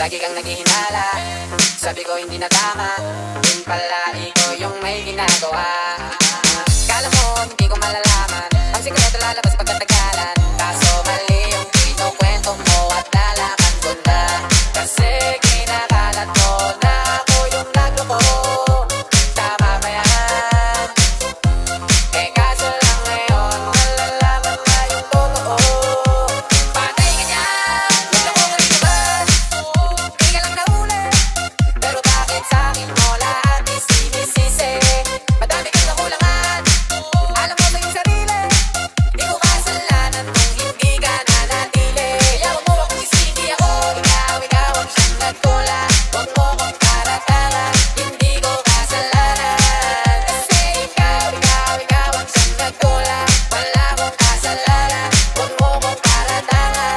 Lagi kang naghihinala, sabi ko hindi na tama. Yun pala ikaw yung may ginagawa. Kala mo hindi ko malalaman, ang sikreto lalabas pagkatagalan. Kaso mali yung kinukwento mo at nalaman ko na. Kasi kinakalat mo na ako yung nagloko. Tama ba yan? Eh kaso lang ngayon malalaman na yung totoo. Patay ka dyan, nagloko ka rin naman. Di ka lang nahuli, pero bakit sa'kin mo lahat isinisisi? Madami kang nakulangan, alam mo sa iyong sarili. Di ko kasalanan kung hindi ka nanatili. Kaya huwag mo akong isindi ako, ikaw ang siyang nagtula. Huwag mo akong paratangan, hindi ko kasalanan. Kasi ikaw ang siyang nagtula. Wala akong kasalanan, huwag mo akong paratangan.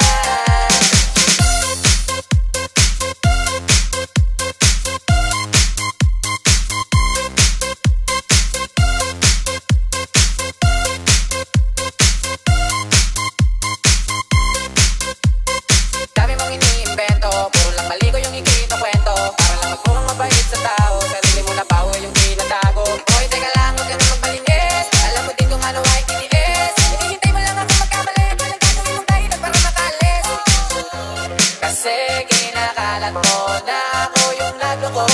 Dami mong iniimbento, puro lang mali ko yung ikinukwento. Para lang magmukhang mabait sa tao, sarili mo na bawa yung tinatago. Hoy, teka lang, huwag ka na magbalinis. Alam mo din kung ano ay tiniis. Hinihintay mo lang ako magkamali, walang gagawin mong dahilan para makalis. Kasi kinakalat mo na ako yung nagloko.